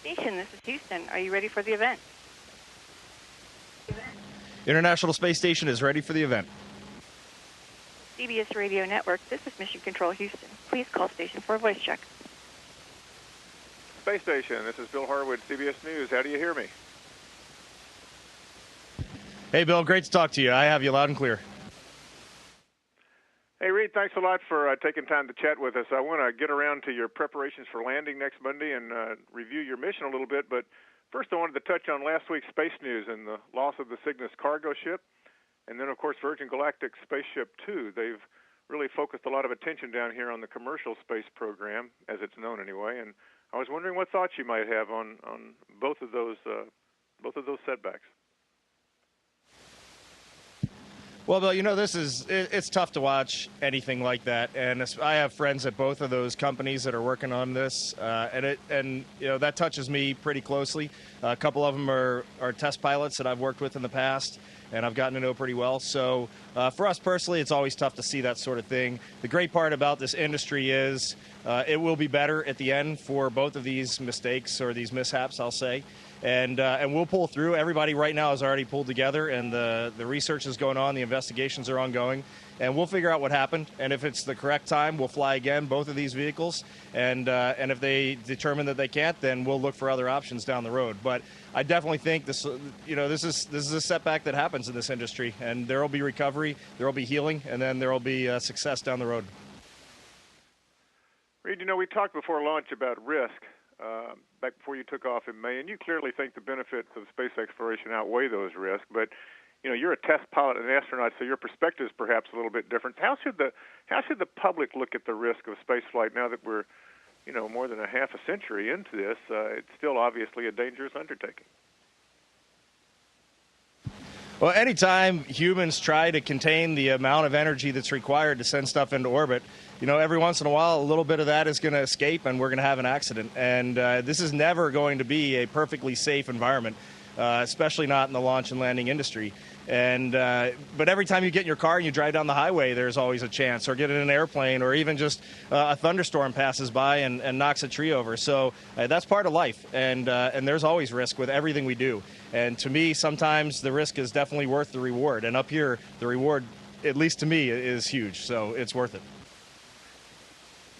Station, this is Houston. Are you ready for the event? International Space Station is ready for the event. CBS Radio Network, this is Mission Control Houston. Please call station for a voice check. Space Station, this is Bill Harwood, CBS News. How do you hear me? Hey, Bill, great to talk to you. I have you loud and clear. Hey, Reid, thanks a lot for taking time to chat with us. I want to get around to your preparations for landing next Monday and review your mission a little bit. But first, I wanted to touch on last week's space news and the loss of the Cygnus cargo ship. And then, of course, Virgin Galactic Spaceship 2. They've really focused a lot of attention down here on the commercial space program, as it's known anyway. And I was wondering what thoughts you might have on both of those setbacks. Well, Bill, you know, it's tough to watch anything like that, and I have friends at both of those companies that are working on this, and you know, that touches me pretty closely. A couple of them are test pilots that I've worked with in the past, and I've gotten to know pretty well. So for us personally, it's always tough to see that sort of thing. The great part about this industry is it will be better at the end for both of these mistakes or these mishaps, I'll say. And we'll pull through. Everybody right now is already pulled together, and the research is going on, the investigations are ongoing, and we'll figure out what happened. And if it's the correct time, we'll fly again, both of these vehicles. And if they determine that they can't, then we'll look for other options down the road. But I definitely think this is a setback that happens in this industry, and there will be recovery, there will be healing, and then there will be success down the road. Reid, you know, we talked before launch about risk. Back before you took off in May, and you clearly think the benefits of space exploration outweigh those risks. But you know, you're a test pilot and astronaut, so your perspective is perhaps a little bit different. How should the public look at the risk of spaceflight now that we're, you know, more than a half a century into this? It's still obviously a dangerous undertaking. Well, anytime humans try to contain the amount of energy that's required to send stuff into orbit, you know, every once in a while, a little bit of that is going to escape, and we're going to have an accident. And this is never going to be a perfectly safe environment, especially not in the launch and landing industry. And but every time you get in your car and you drive down the highway, there's always a chance, or get in an airplane, or even just a thunderstorm passes by and knocks a tree over. So that's part of life, and there's always risk with everything we do. And to me, sometimes the risk is definitely worth the reward. And up here, the reward, at least to me, is huge. So it's worth it.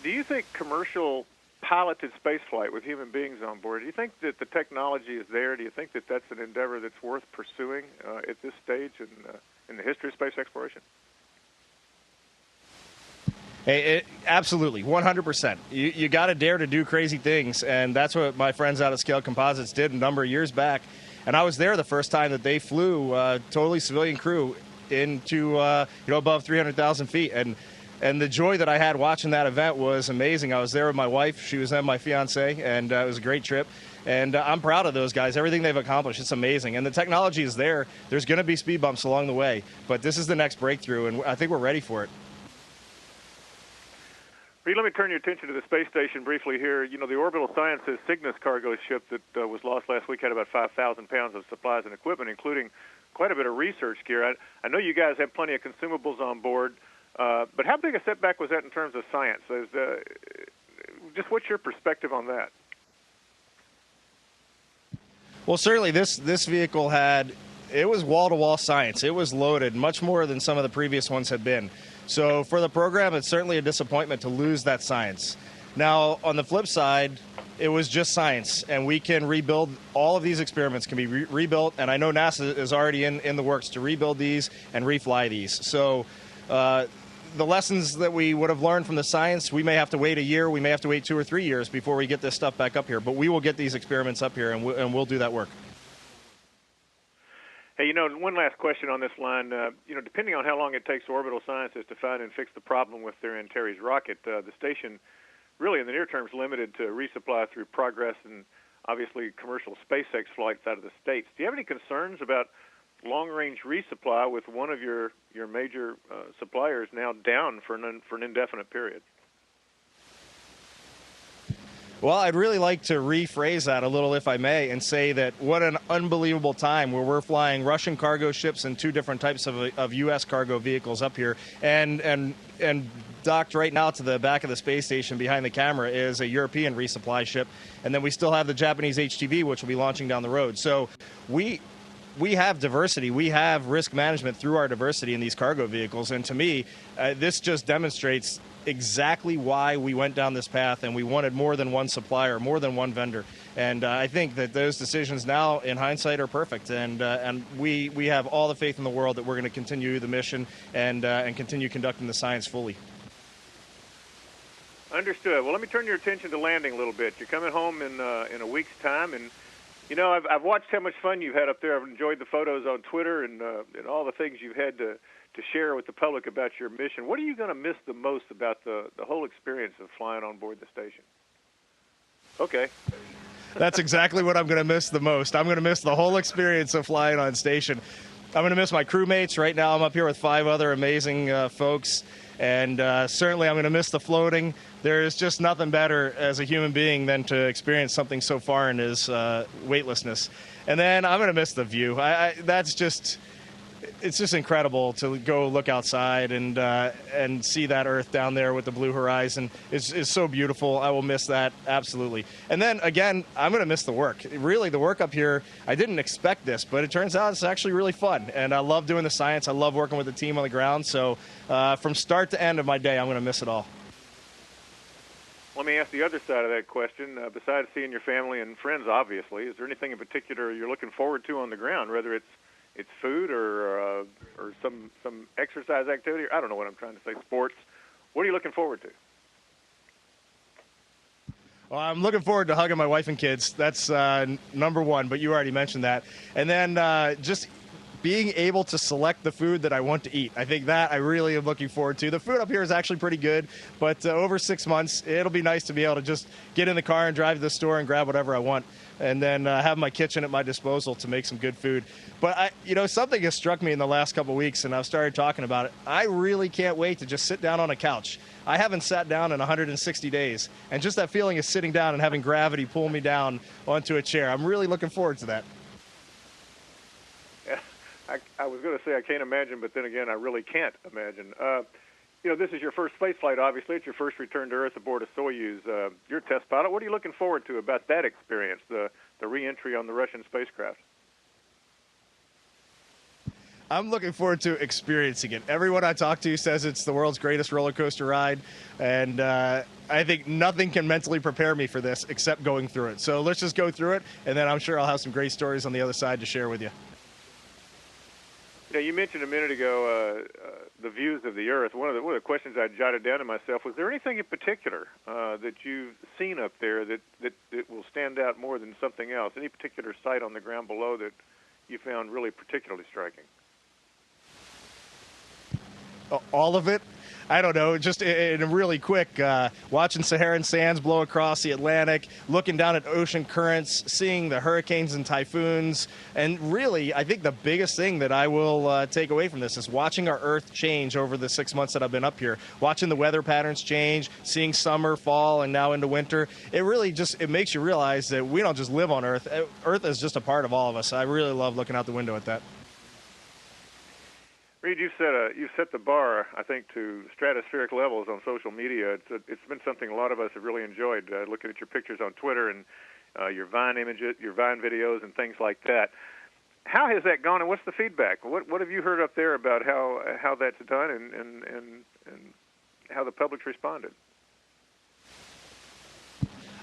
Do you think commercial piloted spaceflight with human beings on board, do you think that the technology is there? Do you think that that's an endeavor that's worth pursuing at this stage in the history of space exploration? Hey, absolutely, 100%. You got to dare to do crazy things, and that's what my friends out at Scale Composites did a number of years back. And I was there the first time that they flew totally civilian crew into above 300,000 feet, and the joy that I had watching that event was amazing. I was there with my wife. She was then my fiance, and it was a great trip. And I'm proud of those guys. Everything they've accomplished, it's amazing. And the technology is there. There's going to be speed bumps along the way, but this is the next breakthrough, and I think we're ready for it. Reid, let me turn your attention to the space station briefly here. You know, the Orbital Sciences Cygnus cargo ship that was lost last week had about 5,000 pounds of supplies and equipment, including quite a bit of research gear. I know you guys have plenty of consumables on board, but how big a setback was that in terms of science? Just what's your perspective on that? Well, certainly this vehicle it was wall-to-wall science. It was loaded, much more than some of the previous ones had been. So for the program, it's certainly a disappointment to lose that science. Now, on the flip side, it was just science, and we can rebuild. All of these experiments can be rebuilt, and I know NASA is already in the works to rebuild these and refly these. So the lessons that we would have learned from the science, we may have to wait a year, we may have to wait 2 or 3 years before we get this stuff back up here, but we will get these experiments up here, and we'll do that work. Hey, you know, one last question on this line. Depending on how long it takes Orbital Sciences to find and fix the problem with their Antares rocket, the station really in the near term is limited to resupply through Progress and obviously commercial SpaceX flights out of the States. Do you have any concerns about long-range resupply with one of your major suppliers now down for an indefinite period? Well, I'd really like to rephrase that a little, if I may, and say that what an unbelievable time where we're flying Russian cargo ships and 2 different types of U.S. cargo vehicles up here and docked right now to the back of the space station behind the camera is a European resupply ship, and then we still have the Japanese HTV, which will be launching down the road. So we have diversity. We have risk management through our diversity in these cargo vehicles. And to me, this just demonstrates exactly why we went down this path, and we wanted more than one supplier, more than one vendor. And I think that those decisions now, in hindsight, are perfect. And we have all the faith in the world that we're going to continue the mission and continue conducting the science fully. Understood. Well, let me turn your attention to landing a little bit. You're coming home in a week's time, and you know, I've watched how much fun you've had up there. I've enjoyed the photos on Twitter and all the things you've had to share with the public about your mission. What are you going to miss the most about the whole experience of flying on board the station? Okay. That's exactly what I'm going to miss the most. I'm going to miss the whole experience of flying on station. I'm going to miss my crewmates. Right now I'm up here with 5 other amazing folks. And certainly I'm going to miss the floating. There's just nothing better as a human being than to experience something so foreign as weightlessness. And then I'm going to miss the view. That's just, it's just incredible to go look outside and see that Earth down there with the blue horizon. It's so beautiful. I will miss that, absolutely. And then, again, I'm going to miss the work. Really, the work up here, I didn't expect this, but it turns out it's actually really fun. And I love doing the science. I love working with the team on the ground. So from start to end of my day, I'm going to miss it all. Let me ask the other side of that question. Besides seeing your family and friends, obviously, is there anything in particular you're looking forward to on the ground, whether it's food or some exercise activity? Or I don't know what I'm trying to say, sports. What are you looking forward to? Well, I'm looking forward to hugging my wife and kids. That's number one, but you already mentioned that. And then just being able to select the food that I want to eat. I think that I really am looking forward to. The food up here is actually pretty good, but over 6 months, it'll be nice to be able to just get in the car and drive to the store and grab whatever I want, and then have my kitchen at my disposal to make some good food. But something has struck me in the last couple of weeks, and I've started talking about it. I really can't wait to just sit down on a couch. I haven't sat down in 160 days, and just that feeling of sitting down and having gravity pull me down onto a chair, I'm really looking forward to that. Yeah, I was going to say I can't imagine, but then again, I really can't imagine. This is your first space flight, obviously. It's your first return to Earth aboard a Soyuz. You're a test pilot. What are you looking forward to about that experience, the re-entry on the Russian spacecraft? I'm looking forward to experiencing it. Everyone I talk to says it's the world's greatest roller coaster ride, and I think nothing can mentally prepare me for this except going through it. So let's just go through it, and then I'm sure I'll have some great stories on the other side to share with you. You mentioned a minute ago the views of the Earth. One of the questions I jotted down to myself was there anything in particular that you've seen up there that will stand out more than something else? Any particular site on the ground below that you found really particularly striking? All of it? I don't know, just in really quick, watching Saharan sands blow across the Atlantic, looking down at ocean currents, seeing the hurricanes and typhoons, and really, I think the biggest thing that I will take away from this is watching our Earth change over the 6 months that I've been up here, watching the weather patterns change, seeing summer, fall, and now into winter. It really it makes you realize that we don't just live on Earth. Earth is just a part of all of us. I really love looking out the window at that. Reid, you've set the bar, I think, to stratospheric levels on social media. It's been something a lot of us have really enjoyed, looking at your pictures on Twitter and your Vine images, your Vine videos, and things like that. How has that gone, and what's the feedback? What have you heard up there about how that's done and how the public's responded?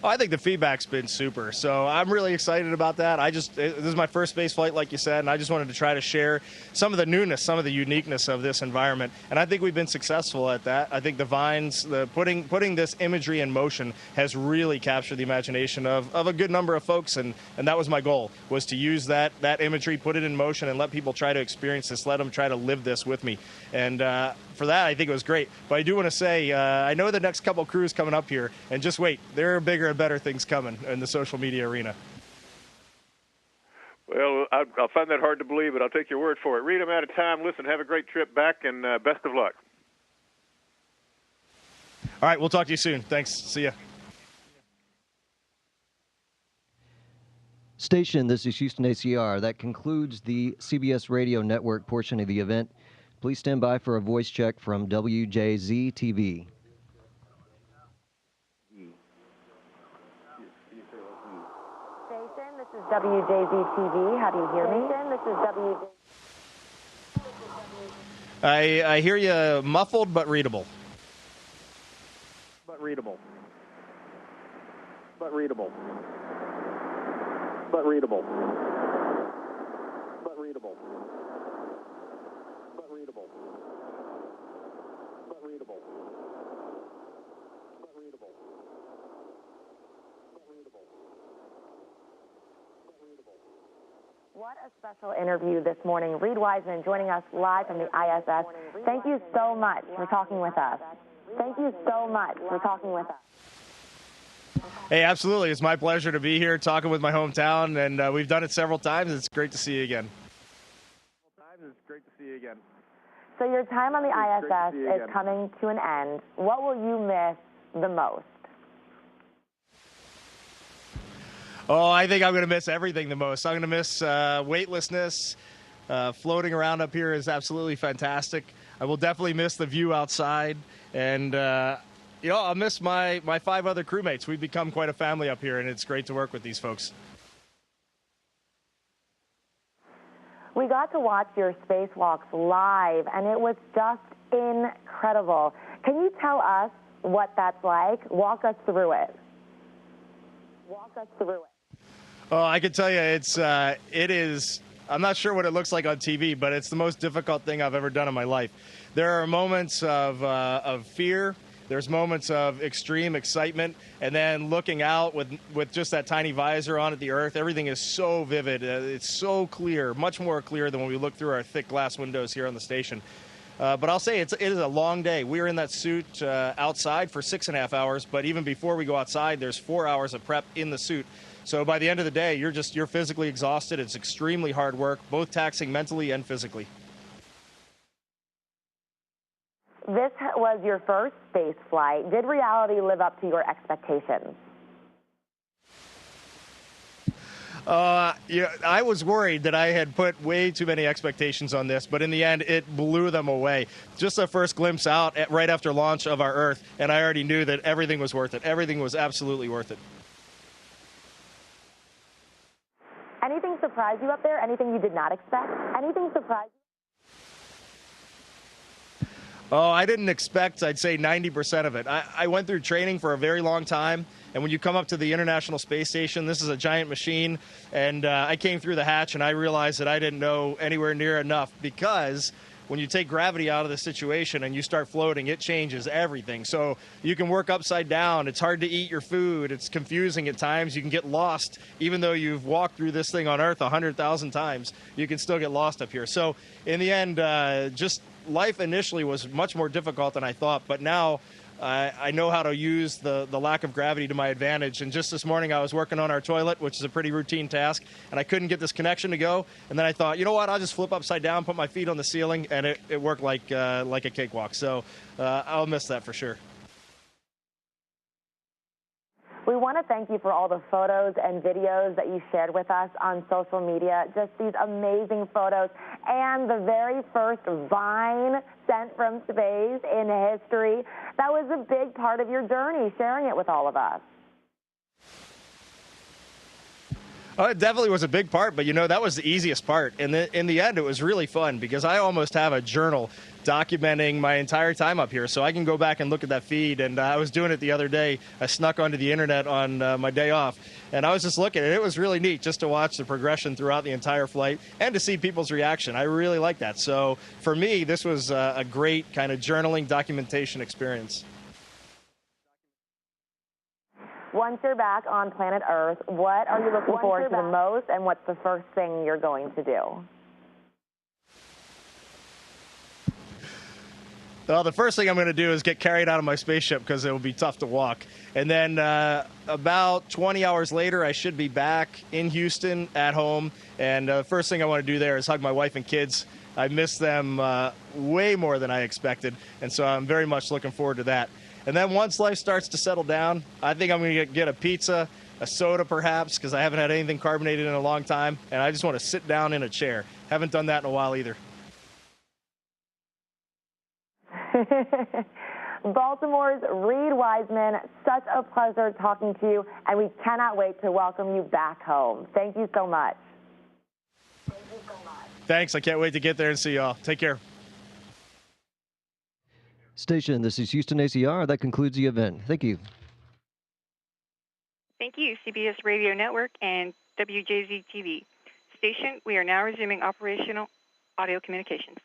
Oh, I think the feedback's been super, so I'm really excited about that. This is my first space flight, like you said, and I just wanted to try to share some of the newness, some of the uniqueness of this environment, and I think we've been successful at that. I think the Vines, putting this imagery in motion has really captured the imagination of a good number of folks, and that was my goal, was to use that imagery, put it in motion, and let people try to experience this, let them try to live this with me. And for that, I think it was great. But I do want to say, I know the next couple crews coming up here, and just wait, there are bigger and better things coming in the social media arena. Well, I'll find that hard to believe, but I'll take your word for it. Reid, I'm out of time. Listen, have a great trip back, and best of luck. All right, we'll talk to you soon. Thanks. See ya. Station, this is Houston ACR. That concludes the CBS Radio Network portion of the event. Please stand by for a voice check from WJZ-TV. Station, this is WJZ-TV. How do you hear me? Station, this is WJZ. I hear you muffled but readable. But readable. But readable. But readable. But readable. But readable. But readable. But readable. But readable. What a special interview this morning. Reid Wiseman joining us live from the ISS. Thank you so much for talking with us. Thank you so much for talking with us. Hey, absolutely. It's my pleasure to be here talking with my hometown, and we've done it several times. It's great to see you again. It's great to see you again. So your time on the ISS is coming to an end. What will you miss the most? Oh, I think I'm going to miss everything the most. I'm going to miss weightlessness. Floating around up here is absolutely fantastic. I will definitely miss the view outside. And, I'll miss my 5 other crewmates. We've become quite a family up here, and it's great to work with these folks. We got to watch your spacewalks live, and it was just incredible. Can you tell us what that's like? Walk us through it. Walk us through it. Oh, I can tell you it is, I'm not sure what it looks like on TV, but it's the most difficult thing I've ever done in my life. There are moments of fear. There's moments of extreme excitement, and then looking out with just that tiny visor on at the Earth, everything is so vivid. It's so clear, much more clear than when we look through our thick glass windows here on the station. But I'll say it is a long day. We were in that suit outside for 6.5 hours, but even before we go outside, there's 4 hours of prep in the suit. So by the end of the day, you're physically exhausted. It's extremely hard work, both taxing mentally and physically. This was your first space flight. Did reality live up to your expectations? I was worried that I had put way too many expectations on this, but in the end, it blew them away. Just a first glimpse out right after launch of our Earth, and I already knew that everything was worth it. Everything was absolutely worth it. Anything surprise you up there? Anything you did not expect? Anything surprise you? Oh, I didn't expect, I'd say 90% of it. I went through training for a very long time, and when you come up to the International Space Station, this is a giant machine, and I came through the hatch and I realized that I didn't know anywhere near enough, because when you take gravity out of the situation and you start floating, it changes everything. So you can work upside down. It's hard to eat your food. It's confusing at times. You can get lost. Even though you've walked through this thing on Earth 100,000 times, you can still get lost up here. So in the end, just life initially was much more difficult than I thought, but now I know how to use the lack of gravity to my advantage. And just this morning I was working on our toilet, which is a pretty routine task, and I couldn't get this connection to go. And then I thought, you know what, I'll just flip upside down, put my feet on the ceiling, and it worked like a cakewalk. So I'll miss that for sure. We want to thank you for all the photos and videos that you shared with us on social media. Just these amazing photos, and the very first vine sent from space in history. That was a big part of your journey, sharing it with all of us. Oh, it definitely was a big part, but that was the easiest part. And in the end, it was really fun, because I almost have a journal documenting my entire time up here, so I can go back and look at that feed. And I was doing it the other day. I snuck onto the internet on my day off, and I was just looking, and it was really neat just to watch the progression throughout the entire flight and to see people's reaction. I really like that. So for me, this was a great kind of journaling documentation experience. Once you're back on planet Earth, what are you looking forward to the most, and what's the first thing you're going to do? Well, the first thing I'm going to do is get carried out of my spaceship, because it will be tough to walk. And then about 20 hours later, I should be back in Houston at home. And the first thing I want to do there is hug my wife and kids. I miss them way more than I expected, and so I'm very much looking forward to that. And then once life starts to settle down, I think I'm going to get a pizza, a soda perhaps, because I haven't had anything carbonated in a long time, and I just want to sit down in a chair. Haven't done that in a while either. Baltimore's Reid Wiseman, such a pleasure talking to you, and we cannot wait to welcome you back home. Thank you so much. Thanks. I can't wait to get there and see y'all. Take care. Station, this is Houston ACR. That concludes the event. Thank you. Thank you, CBS Radio Network and WJZ-TV. Station, we are now resuming operational audio communications.